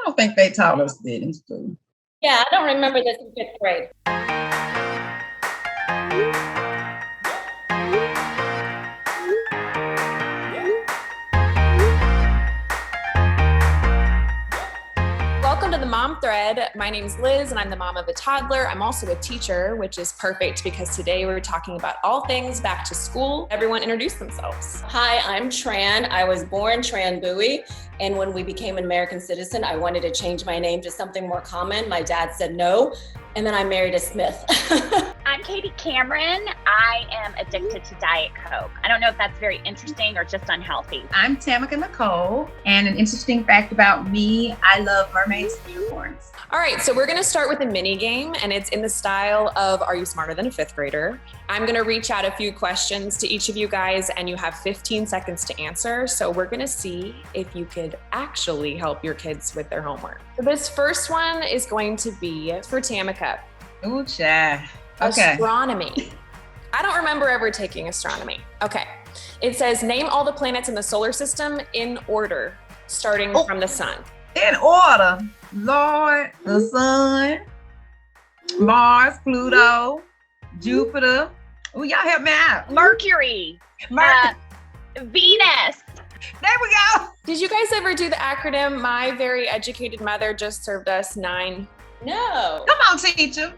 don't think they taught us that in school. Yeah, I don't remember this in fifth grade. Welcome to the Mom Thread. My name's Liz and I'm the mom of a toddler. I'm also a teacher, which is perfect because today we're talking about all things back to school. Everyone introduce themselves. Hi, I'm Tran. I was born Tran Bowie. And when we became an American citizen, I wanted to change my name to something more common. My dad said no. And then I married a Smith. I'm Katie Cameron. I am addicted to Diet Coke. I don't know if that's very interesting or just unhealthy. I'm Tamika Nicole, and an interesting fact about me, I love mermaids and unicorns. All right, so we're gonna start with a mini game, and it's in the style of Are You Smarter Than a Fifth Grader? I'm gonna reach out a few questions to each of you guys, and you have 15 seconds to answer. So we're gonna see if you could actually help your kids with their homework. So this first one is going to be for Tamika. Ooh, child. Okay. Astronomy. I don't remember ever taking astronomy. Okay. It says, name all the planets in the solar system in order, starting from the sun. In order, Lord, the sun, Mars, Pluto, Jupiter. Oh, y'all help me out. Mercury. Venus. There we go. Did you guys ever do the acronym, My Very Educated Mother Just Served Us 9? No. Come on, teacher.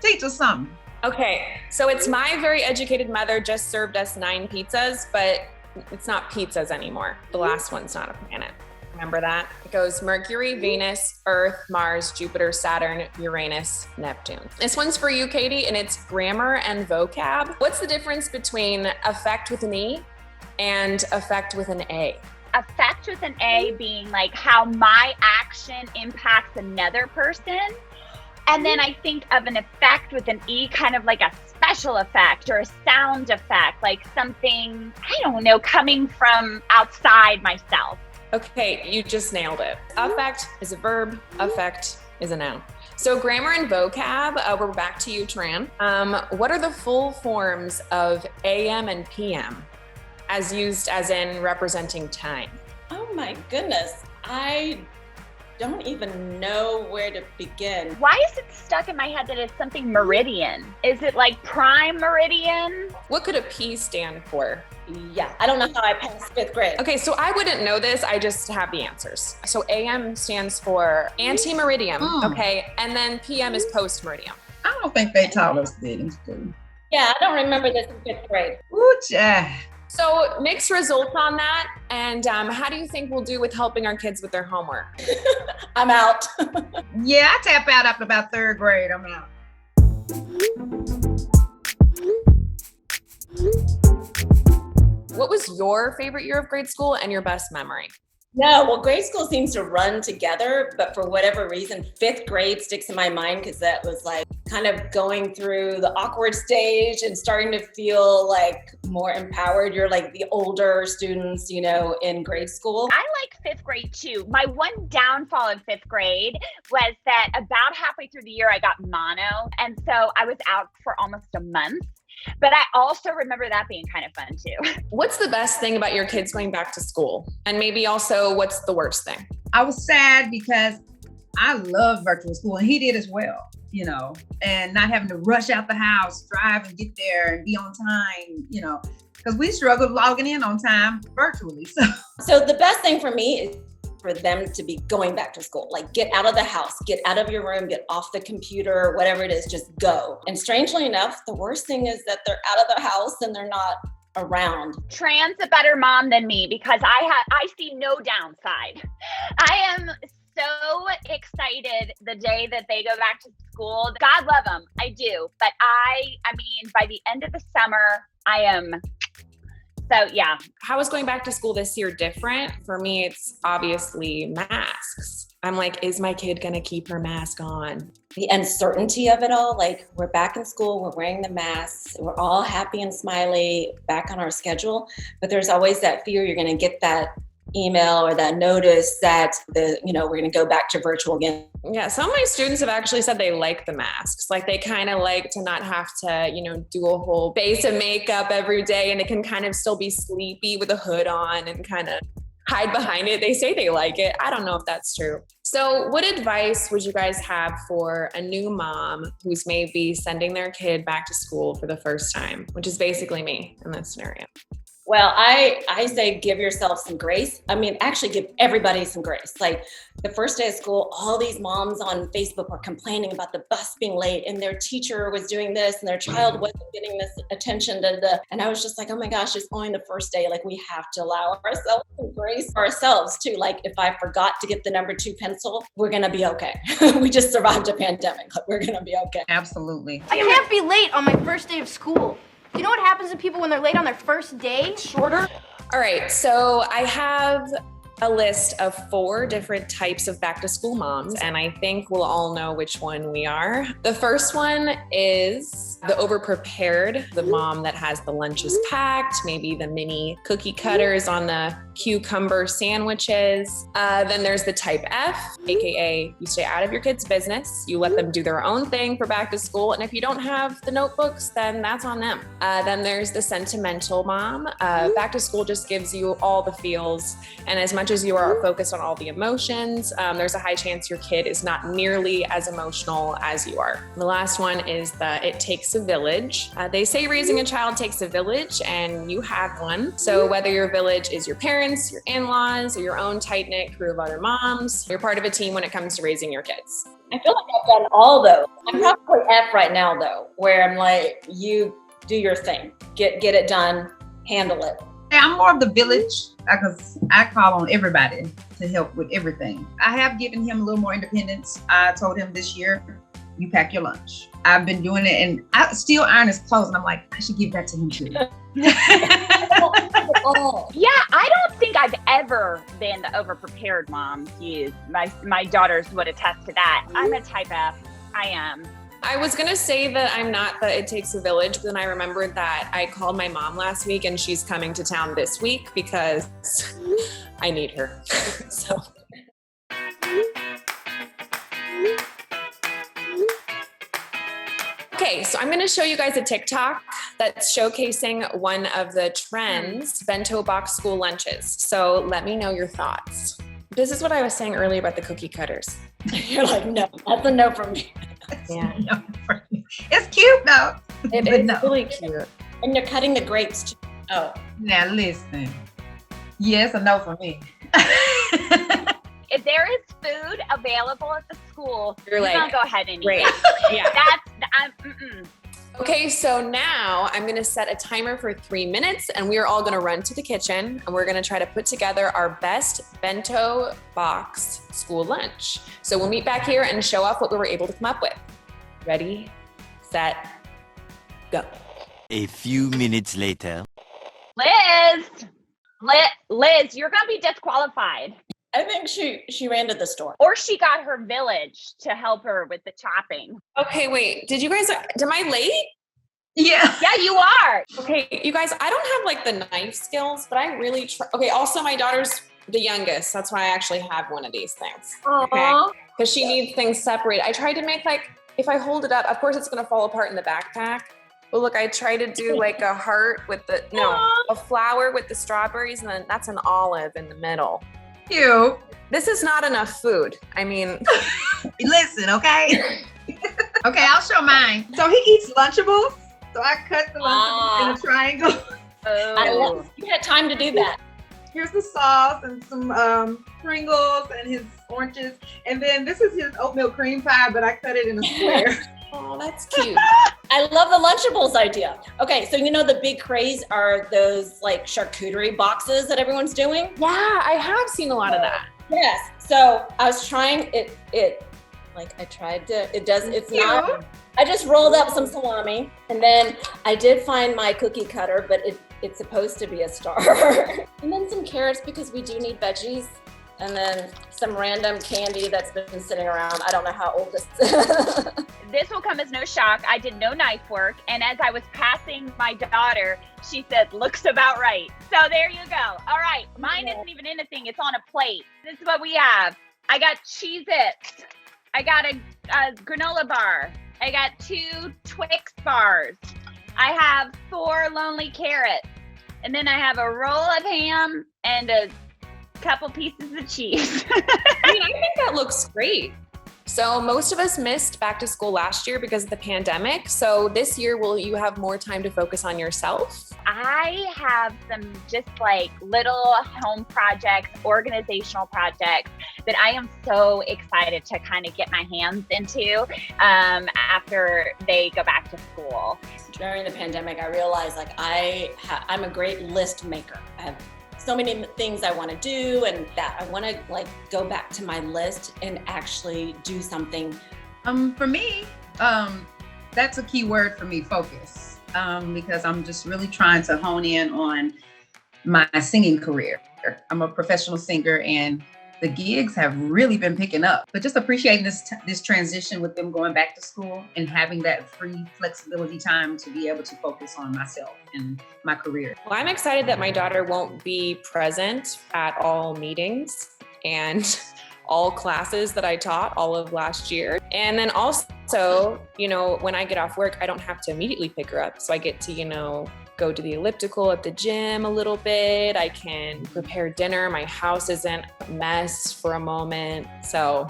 Teach us something. Okay, so it's My Very Educated Mother Just Served Us 9 pizzas, but it's not pizzas anymore. The last one's not a planet. Remember that? It goes Mercury, Venus, Earth, Mars, Jupiter, Saturn, Uranus, Neptune. This one's for you, Katie, and it's grammar and vocab. What's the difference between affect with an E and affect with an A? Affect with an A being like how my action impacts another person. And then I think of an effect with an E, kind of like a special effect or a sound effect, like something, I don't know, coming from outside myself. Okay, you just nailed it. Affect is a verb, affect is a noun. So grammar and vocab, we're back to you, Tran. What are the full forms of AM and PM as used as in representing time? Oh my goodness. I don't even know where to begin. Why is it stuck in my head that it's something meridian? Is it like prime meridian? What could a P stand for? Yeah, I don't know how I passed fifth grade. Okay, so I wouldn't know this, I just have the answers. So AM stands for anti-meridium, okay? And then PM is post-meridium. I don't think they taught us that in school. Yeah, I don't remember this in fifth grade. Ooh, child. So mixed results on that. And how do you think we'll do with helping our kids with their homework? I'm out. Yeah, I tap out after about third grade. I'm out. What was your favorite year of grade school and your best memory? No, well, grade school seems to run together, but for whatever reason, fifth grade sticks in my mind because that was like kind of going through the awkward stage and starting to feel like more empowered. You're like the older students, you know, in grade school. I like fifth grade too. My one downfall in fifth grade was that about halfway through the year, I got mono. And so I was out for almost a month. But I also remember that being kind of fun too. What's the best thing about your kids going back to school? And maybe also what's the worst thing? I was sad because I love virtual school and he did as well, you know, and not having to rush out the house, drive and get there and be on time, you know, because we struggled logging in on time virtually. So the best thing for me is for them to be going back to school, like get out of the house, get out of your room, get off the computer, whatever it is, just go. And strangely enough, the worst thing is that they're out of the house and they're not around. Tran's a better mom than me because I see no downside. I am so excited the day that they go back to school. God love them, I do. But I mean, by the end of the summer, I am. So yeah. How is going back to school this year different? For me, it's obviously masks. I'm like, is my kid gonna keep her mask on? The uncertainty of it all, like we're back in school, we're wearing the masks, we're all happy and smiley, back on our schedule, but there's always that fear you're gonna get that email or that notice that we're going to go back to virtual again. Yeah, some of my students have actually said they like the masks. Like they kind of like to not have to, do a whole face of makeup every day, and it can kind of still be sleepy with a hood on and kind of. hide behind it. They say they like it. I don't know if that's true. So what advice would you guys have for a new mom who's maybe sending their kid back to school for the first time, which is basically me in this scenario? Well, I say give yourself some grace. I mean, actually give everybody some grace. Like the first day of school, all these moms on Facebook were complaining about the bus being late and their teacher was doing this and their child wasn't getting this attention. And I was just like, oh my gosh, it's only the first day. Like we have to allow ourselves some grace for ourselves too. Like if I forgot to get the number 2 pencil, we're going to be okay. We just survived a pandemic. We're going to be okay. Absolutely. I can't be late on my first day of school. You know what happens to people when they're late on their first day? Shorter. All right, so I have a list of 4 different types of back to school moms, and I think we'll all know which one we are. The first one is the overprepared, the mom that has the lunches packed, maybe the mini cookie cutters on the cucumber sandwiches. Then there's the type F, AKA you stay out of your kids' business. You let them do their own thing for back to school. And if you don't have the notebooks, then that's on them. Then there's the sentimental mom. Back to school just gives you all the feels. And as much as you are focused on all the emotions, there's a high chance your kid is not nearly as emotional as you are. The last one is the it takes a village. They say raising a child takes a village, and you have one. So whether your village is your parents, your in-laws, or your own tight-knit crew of other moms, you're part of a team when it comes to raising your kids. I feel like I've done all those. I'm probably F right now though, where I'm like, you do your thing, get it done, handle it. I'm more of the village because I call on everybody to help with everything. I have given him a little more independence. I told him this year, you pack your lunch. I've been doing it, and I still iron his clothes, and I'm like, I should give that to him too. Yeah, I don't think I've ever been the overprepared mom. Geez, my daughters would attest to that. I'm a type F. I am. I was gonna say that I'm not the it takes a village, but then I remembered that I called my mom last week and she's coming to town this week because I need her. So. Okay, so I'm gonna show you guys a TikTok that's showcasing one of the trends, Bento Box school lunches. So let me know your thoughts. This is what I was saying earlier about the cookie cutters. You're like, no, that's a no from me. Yeah. No, it's cute though. It's really cute. And you're cutting the grapes too. Oh. Now listen. Yes, a no for me. If there is food available at the school, You're like, gonna go ahead and eat great. it. Yeah. Mm-mm. Okay, so now I'm gonna set a timer for 3 minutes and we are all gonna run to the kitchen and we're gonna try to put together our best Bento Box school lunch. So we'll meet back here and show off what we were able to come up with. Ready, set, go. A few minutes later. Liz, you're gonna be disqualified. I think she ran to the store. Or she got her village to help her with the chopping. Okay, wait, am I late? Yeah. Yeah, you are. Okay, you guys, I don't have like the knife skills, but I really try. Okay, also my daughter's the youngest. That's why I actually have one of these things. Okay, because she needs things separated. I tried to make like, if I hold it up, of course it's gonna fall apart in the backpack. But look, I tried to do like a heart with a flower with the strawberries, and then that's an olive in the middle. Cute. This is not enough food. I mean, Listen, okay? Okay, I'll show mine. So he eats Lunchables. So I cut the Lunchables in a triangle. You had time to do that. Here's the sauce and some Pringles and his oranges. And then this is his oatmeal cream pie, but I cut it in a square. oh, that's cute. I love the Lunchables idea. Okay, so you know the big craze are those like charcuterie boxes that everyone's doing? Yeah, I have seen a lot of that. Yes. So I was trying it's not, I just rolled up some salami and then I did find my cookie cutter, but it's supposed to be a star. And then some carrots because we do need veggies. And then some random candy that's been sitting around. I don't know how old this is. This will come as no shock. I did no knife work. And as I was passing my daughter, she said, looks about right. So there you go. All right. Mine isn't even anything. It's on a plate. This is what we have. I got Cheez-Its. I got a granola bar. I got 2 Twix bars. I have 4 lonely carrots. And then I have a roll of ham and a couple pieces of cheese. I mean, I think that looks great. So most of us missed back to school last year because of the pandemic. So this year, will you have more time to focus on yourself? I have some just like little home projects, organizational projects that I am so excited to kind of get my hands into after they go back to school. During the pandemic, I realized like I'm a great list maker. I have so many things I want to do, and that I want to like go back to my list and actually do something. For me, that's a key word for me, focus, because I'm just really trying to hone in on my singing career. I'm a professional singer, and the gigs have really been picking up, but just appreciating this transition with them going back to school and having that free flexibility time to be able to focus on myself and my career. Well, I'm excited that my daughter won't be present at all meetings and all classes that I taught all of last year. And then also, when I get off work, I don't have to immediately pick her up. So I get to, go to the elliptical at the gym a little bit. I can prepare dinner. My house isn't a mess for a moment. So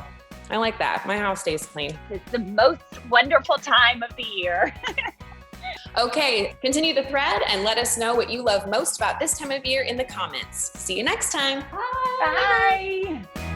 I like that. My house stays clean. It's the most wonderful time of the year. Okay, continue the thread and let us know what you love most about this time of year in the comments. See you next time. Bye.